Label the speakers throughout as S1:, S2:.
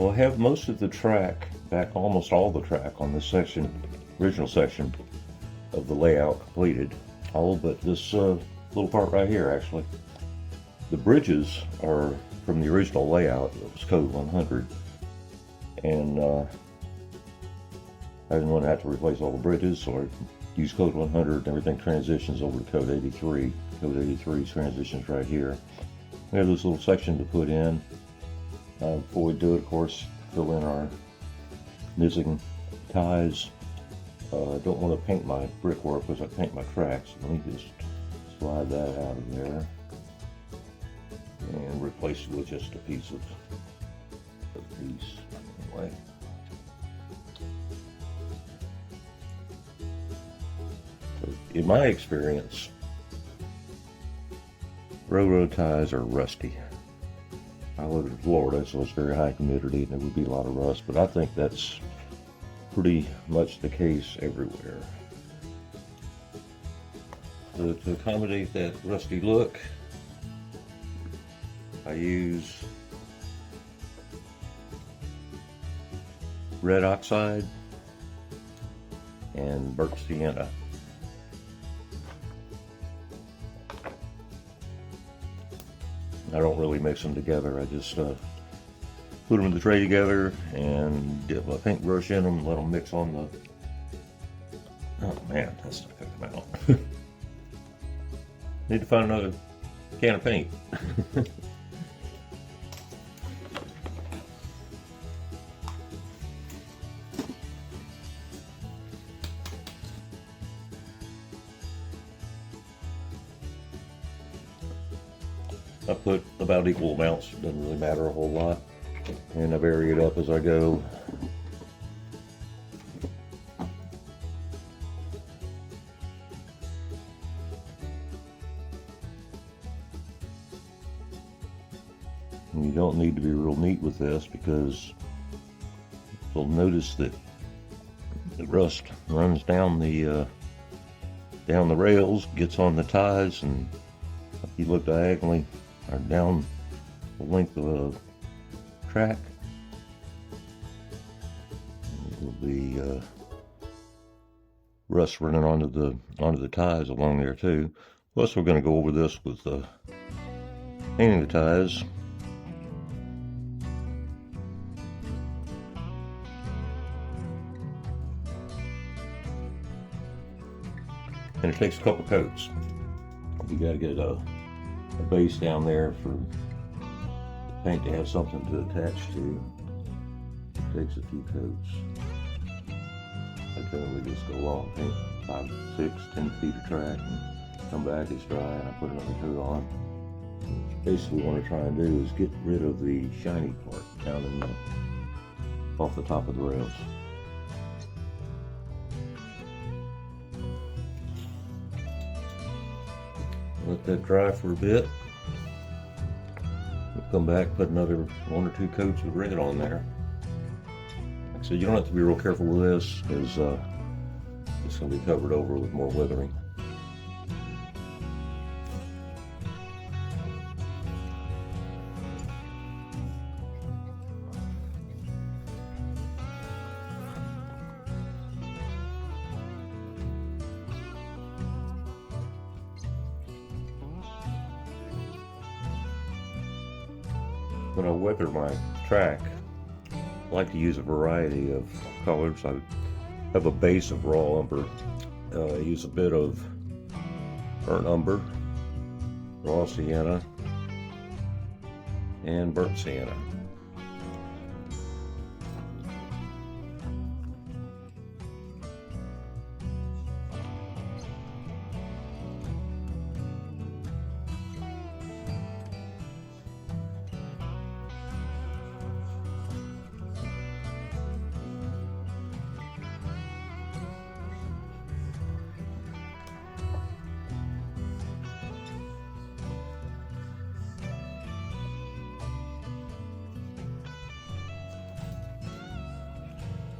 S1: Well, I have most of the track back, almost all the track on this section, original section of the layout completed. All but this little part right here, actually. The bridges are from the original layout. It was code 100, and I didn't want to have to replace all the bridges, so I used code 100 and everything transitions over to code 83. Code 83 transitions right here. We have this little section to put in. Before we do it, of course, fill in our missing ties. I don't want to paint my brickwork because I paint my tracks. Let me just slide that out of there and replace it with just a piece of piece. Anyway. So in my experience, railroad ties are rusty. I live in Florida, so it's very high humidity and there would be a lot of rust, but I think that's pretty much the case everywhere. So to accommodate that rusty look, I use red oxide and burnt sienna. I don't really mix them together. I just put them in the tray together and dip my paintbrush in them and let them mix on the... Oh man, that's not gonna come out. Need to find another can of paint. I put about equal amounts, it doesn't really matter a whole lot, and I vary it up as I go. And you don't need to be real neat with this because you'll notice that the rust runs down the rails, gets on the ties, and if you look diagonally or down the length of a track, there will be rust running onto the ties along there too. Plus, we're going to go over this with painting the ties. And it takes a couple coats. You got to get a base down there for the paint to have something to attach to. It takes a few coats. I generally just go along, paint 5, 6, 10 feet of track and come back, it's dry, and I put another coat on. Basically what I try and do is get rid of the shiny part down off the top of the rails. Let that dry for a bit. We'll come back, put another 1 or 2 coats of red on there. Like I said, you don't have to be real careful with this because it's going to be covered over with more weathering. When I weather my track, I like to use a variety of colors. I have a base of raw umber. I use a bit of burnt umber, raw sienna, and burnt sienna.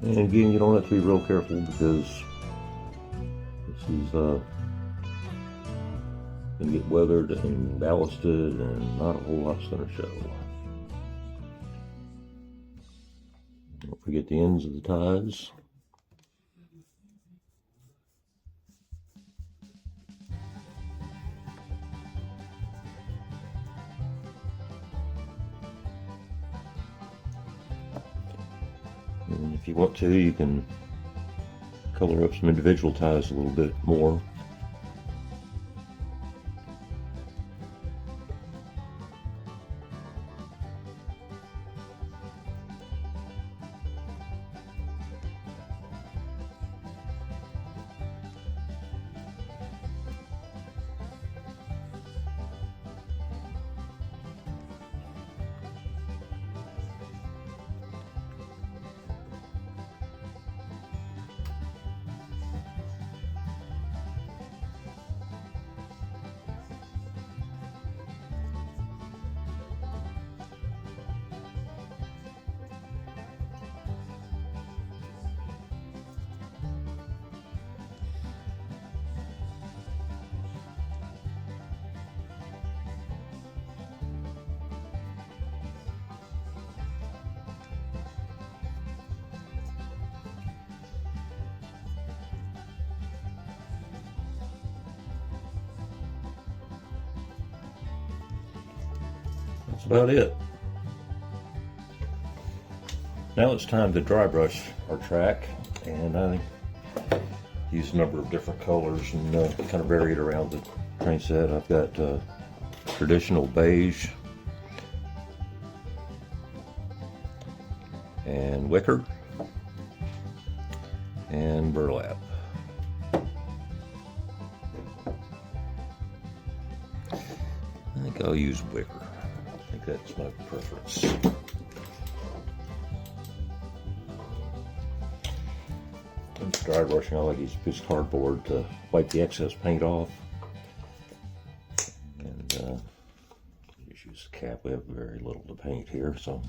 S1: And again, you don't have to be real careful because this is going to get weathered and ballasted and not a whole lot's going to show. forget the ends of the ties. And if you want to, you can color up some individual ties a little bit more. That's about it. Now it's time to dry brush our track, and I use a number of different colors and kind of vary it around the train set. I've got traditional beige and wicker and burlap. I think I'll use wicker. I think that's my preference. And dry brushing, I like to use a piece of cardboard to wipe the excess paint off. And just use a cap. We have very little to paint here, so.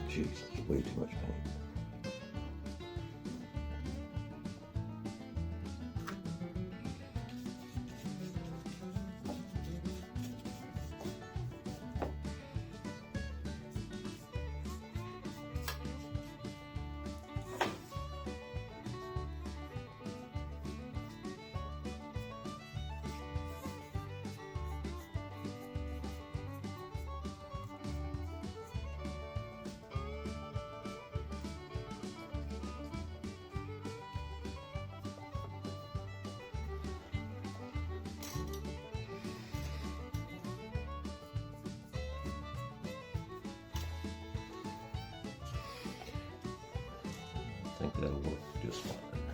S1: Jeez, that's way too much paint. I think that'll work just fine.